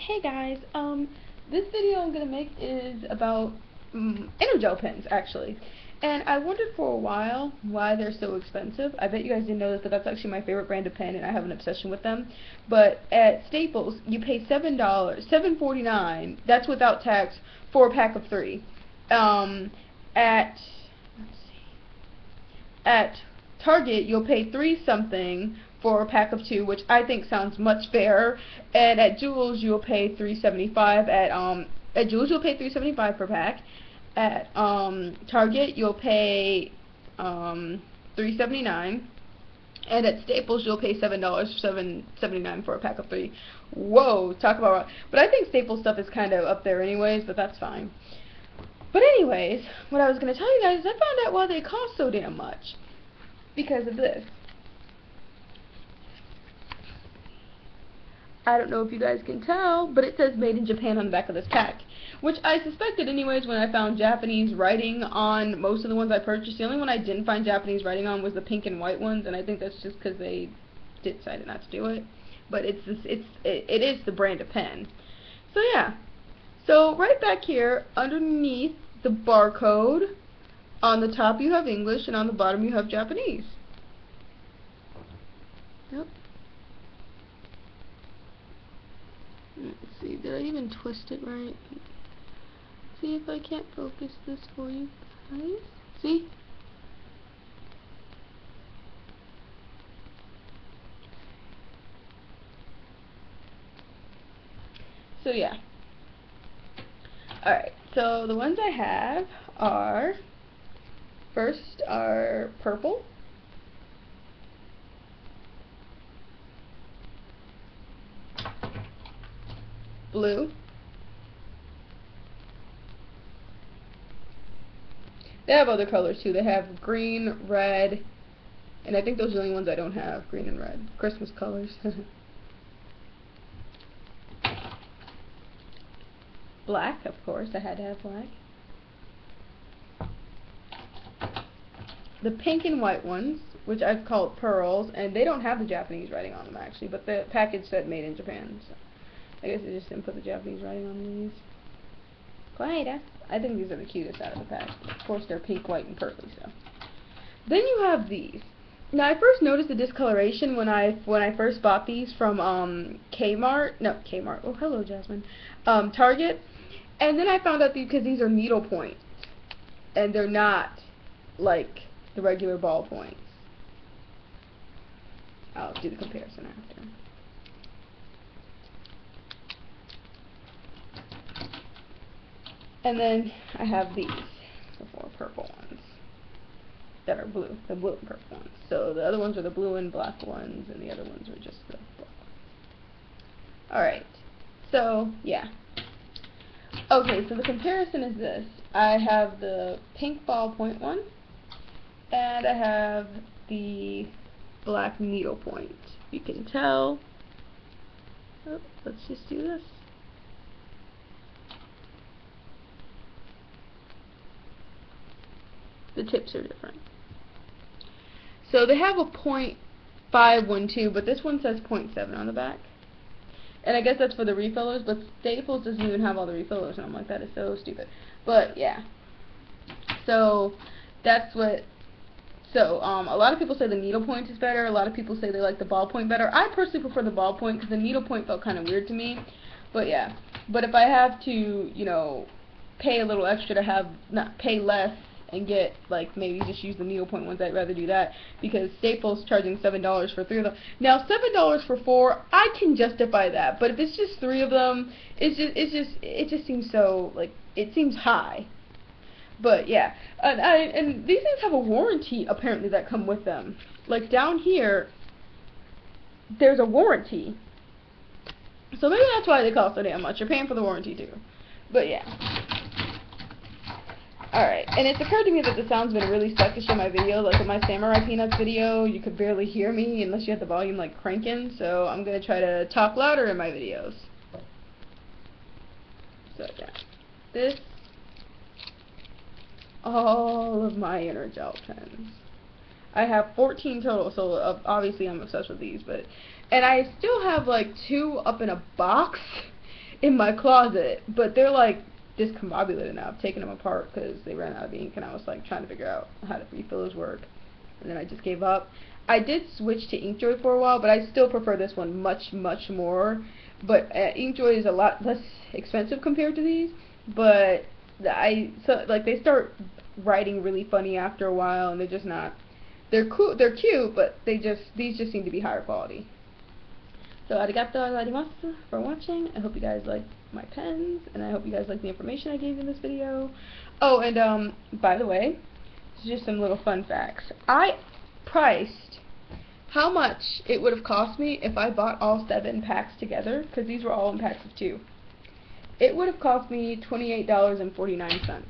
Hey guys, this video I'm gonna make is about Ener Gel pens actually, and I wondered for a while why they're so expensive. I bet you guys didn't know this, but that's actually my favorite brand of pen, and I have an obsession with them. But at Staples, you pay $7.49. That's without tax for a pack of 3. At let's see, at Target, you'll pay 3 something for a pack of 2, which I think sounds much fairer. And at Jewel's, you'll pay $3.75. At Jewel's, you'll pay $3.75 per pack. At Target, you'll pay $3.79. And at Staples, you'll pay $7.79 for a pack of 3. Whoa, talk about. But I think Staples stuff is kind of up there anyways, but that's fine. But anyways, what I was going to tell you guys is I found out why they cost so damn much. Because of this. I don't know if you guys can tell, but it says made in Japan on the back of this pack, which I suspected anyways when I found Japanese writing on most of the ones I purchased. The only one I didn't find Japanese writing on was the pink and white ones, and I think that's just because they decided not to do it. But it is the brand of pen. So yeah. So right back here, underneath the barcode, on the top you have English, and on the bottom you have Japanese. Yep. Let's see, did I even twist it right? See if I can't focus this for you guys. See? So yeah. Alright, so the ones I have are, first are purple, blue, they have other colors too. They have green, red, and I think those are the only ones I don't have, green and red. Christmas colors. Black, of course, I had to have black. The pink and white ones, which I've called pearls, and they don't have the Japanese writing on them actually, but the package said made in Japan, so I guess they just didn't put the Japanese writing on these. Kawaii. I think these are the cutest out of the pack. Of course, they're pink, white, and purple. So then you have these. Now I first noticed the discoloration when I first bought these from Kmart. No, Kmart. Oh, hello, Jasmine. Target. And then I found out because these are needle points, and they're not like the regular ball points. I'll do the comparison after. And then I have these, the 4 purple ones that are blue, the blue and purple ones. So the other ones are the blue and black ones, and the other ones are just the black ones. Alright, so yeah. Okay, so the comparison is this. I have the pink ballpoint one, and I have the black needlepoint. You can tell. Oh, let's just do this. The tips are different. So they have a .512, but this one says .7 on the back. And I guess that's for the refillers, but Staples doesn't even have all the refillers, and I'm like, that is so stupid. But yeah. So that's what. So a lot of people say the needlepoint is better. A lot of people say they like the ballpoint better. I personally prefer the ballpoint because the needlepoint felt kind of weird to me. But yeah. But if I have to, you know, pay a little extra to have pay less and get, like, maybe just use the needlepoint ones, I'd rather do that, because Staples charging $7 for 3 of them. Now $7 for 4, I can justify that, but if it's just 3 of them, it just seems so, like, it seems high. But yeah, and these things have a warranty apparently that come with them. Like down here, there's a warranty. So maybe that's why they cost so damn much. You're paying for the warranty too. But yeah. Alright, and it's occurred to me that the sound's been really suckish in my video. Like in my Samurai Peanuts video, you could barely hear me unless you had the volume like cranking. So I'm going to try to talk louder in my videos. So yeah, this, all of my Ener Gel pens. I have 14 total, so obviously I'm obsessed with these, and I still have like 2 up in a box in my closet, but they're like discombobulated now. I've taken them apart because they ran out of ink, and I was like trying to figure out how the refillers work, and then I just gave up. I did switch to Inkjoy for a while, but I still prefer this one much more. But Inkjoy is a lot less expensive compared to these, but like they start writing really funny after a while, and they're just not. They're cool. They're cute, but these just seem to be higher quality. So arigato gozaimasu for watching. I hope you guys like my pens, and I hope you guys like the information I gave you in this video. Oh, and by the way, just some little fun facts. I priced how much it would have cost me if I bought all 7 packs together, because these were all in packs of 2. It would have cost me $28.49.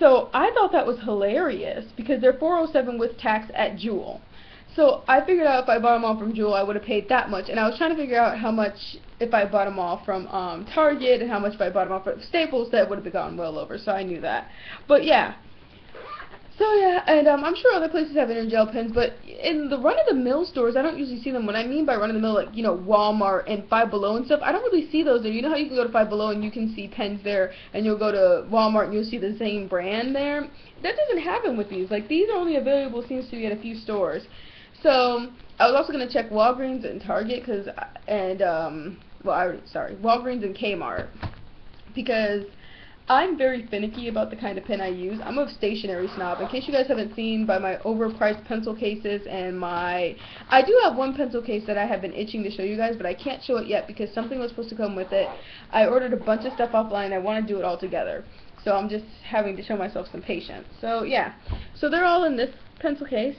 So I thought that was hilarious because they're $407 with tax at Jewel. So I figured out if I bought them all from Jewel, I would have paid that much. And I was trying to figure out how much if I bought them all from Target, and how much if I bought them all from Staples. That would have gone well over, so I knew that. But yeah. So yeah, and I'm sure other places have Ener Gel pens, but in the run-of-the-mill stores, I don't usually see them. What I mean by run-of-the-mill, like, you know, Walmart and Five Below and stuff, I don't really see those there. You know how you can go to Five Below and you can see pens there, and you'll go to Walmart and you'll see the same brand there? That doesn't happen with these. Like, these are only available, seems to be, at a few stores. So I was also going to check Walgreens and Target, Walgreens and Kmart, because I'm very finicky about the kind of pen I use. I'm a stationery snob. In case you guys haven't seen by my overpriced pencil cases and I do have one pencil case that I have been itching to show you guys, but I can't show it yet because something was supposed to come with it. I ordered a bunch of stuff offline. I want to do it all together. So I'm just having to show myself some patience. So yeah. So they're all in this pencil case.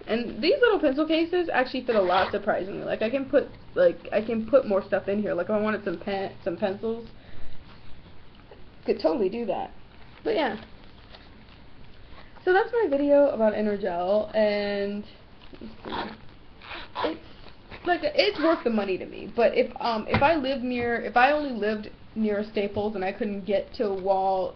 And these little pencil cases actually fit a lot, surprisingly. Like I can put more stuff in here. Like if I wanted some pencils, could totally do that. But yeah, so that's my video about Ener Gel, and it's worth the money to me. But if I only lived near Staples and I couldn't get to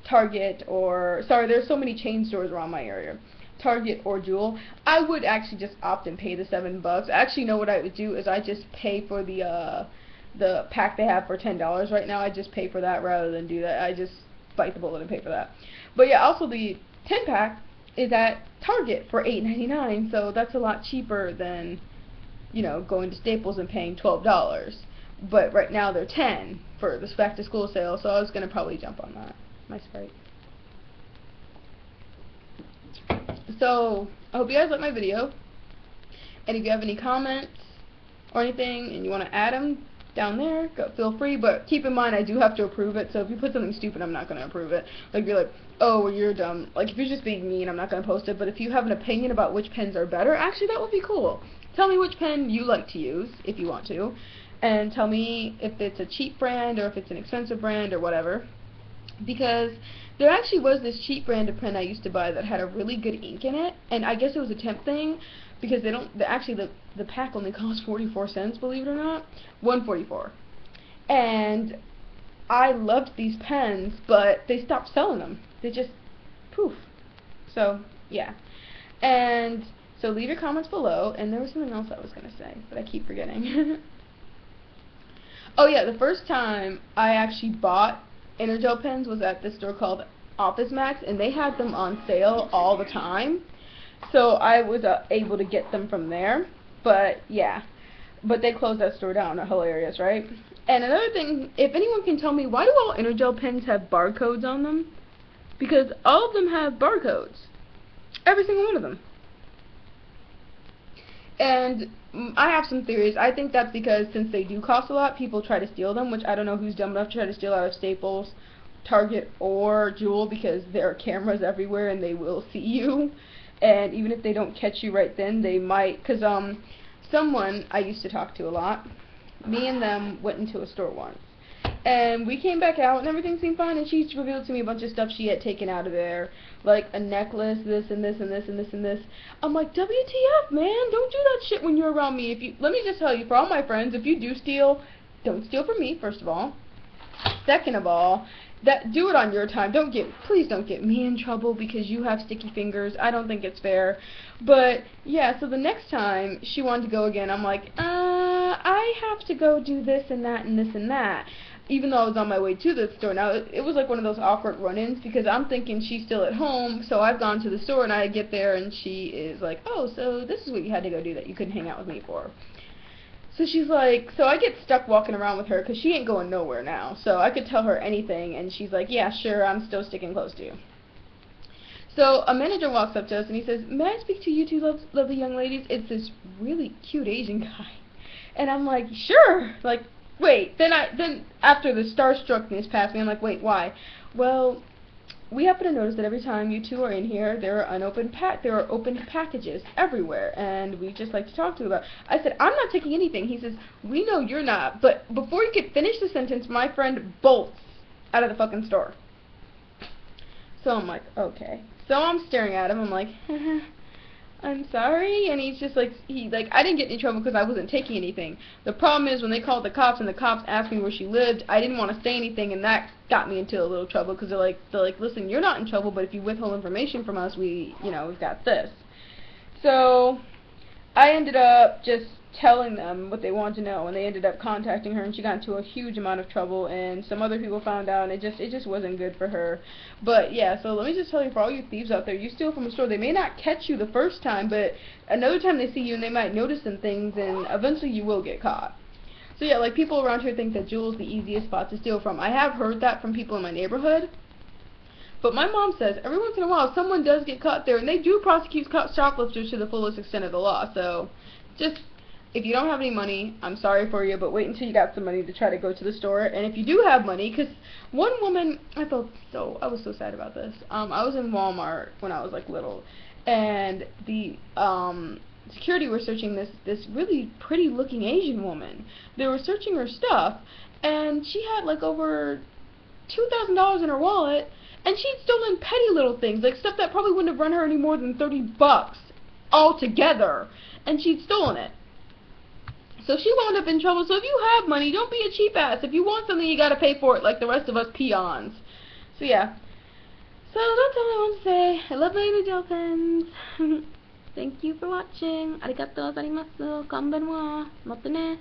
Target, or there's so many chain stores around my area, Target or Jewel, I would actually just opt and pay the $7. Actually, know what I would do is I just pay for the pack they have for $10 right now. I just pay for that rather than do that. I just bite the bullet and pay for that. But yeah, also the 10-pack is at Target for $8.99, so that's a lot cheaper than, you know, going to Staples and paying $12. But right now they're $10 for this back-to-school sale, so I was going to probably jump on that. My Sprite. So, I hope you guys like my video, and if you have any comments or anything and you want to add them down there, feel free, but keep in mind I do have to approve it, so if you put something stupid, I'm not going to approve it. Like, you're like, oh, well, you're dumb. Like, if you're just being mean, I'm not going to post it, but if you have an opinion about which pens are better, actually, that would be cool. Tell me which pen you like to use, if you want to, and tell me if it's a cheap brand or if it's an expensive brand or whatever, because there actually was this cheap brand of pen I used to buy that had a really good ink in it, and I guess it was a temp thing, because the pack only costs 44 cents, believe it or not, $1.44. And I loved these pens, but they stopped selling them. They just poof. So yeah. And so leave your comments below. And there was something else I was gonna say, but I keep forgetting. Oh yeah, the first time I actually bought Ener Gel pens was at this store called Office Max, and they had them on sale all the time. So I was able to get them from there, but yeah, but they closed that store down. Hilarious, right? And another thing, if anyone can tell me, why do all Ener Gel pens have barcodes on them? Because all of them have barcodes, every single one of them. And I have some theories. I think that's because since they do cost a lot, people try to steal them, which I don't know who's dumb enough to try to steal out of Staples, Target, or Jewel, because there are cameras everywhere and they will see you. And even if they don't catch you right then, they might, because someone I used to talk to a lot, me and them went into a store once, and we came back out and everything seemed fine, and she revealed to me a bunch of stuff she had taken out of there, like a necklace, this and this and this and this and this. I'm like, WTF, man, don't do that shit when you're around me. Let me just tell you, for all my friends, if you do steal, don't steal from me, first of all. Second of all, do it on your time. Please don't get me in trouble because you have sticky fingers. I don't think it's fair. But yeah, so the next time she wanted to go again, I'm like, I have to go do this and that and this and that. Even though I was on my way to the store. Now, it was like one of those awkward run-ins because I'm thinking she's still at home, so I've gone to the store and I get there and she is like, oh, so this is what you had to go do that you couldn't hang out with me for. So she's like, so I get stuck walking around with her because she ain't going nowhere now. So I could tell her anything and she's like, yeah, sure, I'm still sticking close to you. So a manager walks up to us and he says, may I speak to you two lovely young ladies? It's this really cute Asian guy. And I'm like, sure, like, wait, then after the starstruckness passed me, I'm like, wait, why? Well, we happen to notice that every time you two are in here, there are opened packages everywhere, and we just like to talk to you about. I said, I'm not taking anything. He says, we know you're not, but before you could finish the sentence, my friend bolts out of the fucking store. So I'm like, okay. So I'm staring at him. I'm like, I'm sorry, and he's just like, I didn't get in trouble because I wasn't taking anything. The problem is when they called the cops and the cops asked me where she lived, I didn't want to say anything, and that got me into a little trouble because they're like, listen, you're not in trouble, but if you withhold information from us, we've got this. So I ended up just telling them what they wanted to know, and they ended up contacting her, and she got into a huge amount of trouble, and some other people found out, and it just wasn't good for her. But yeah, so let me just tell you, for all you thieves out there, you steal from a store, they may not catch you the first time, but another time they see you and they might notice some things, and eventually you will get caught. So yeah, like, people around here think that Jewel's the easiest spot to steal from. I have heard that from people in my neighborhood. But my mom says every once in a while someone does get caught there, and they do prosecute shoplifters to the fullest extent of the law. So just, if you don't have any money, I'm sorry for you, but wait until you got some money to try to go to the store. And if you do have money, because one woman, I was so sad about this. I was in Walmart when I was like little, and the security were searching this really pretty looking Asian woman. They were searching her stuff, and she had like over $2,000 in her wallet, and she'd stolen petty little things, like stuff that probably wouldn't have run her any more than $30 altogether, and she'd stolen it. So she wound up in trouble. So if you have money, don't be a cheap ass. If you want something, you gotta pay for it like the rest of us peons. So yeah. So that's all I want to say. I love my Ener Gel pens. Thank you for watching. Arigatou gozaimasu. Konbanwa. Mata ne.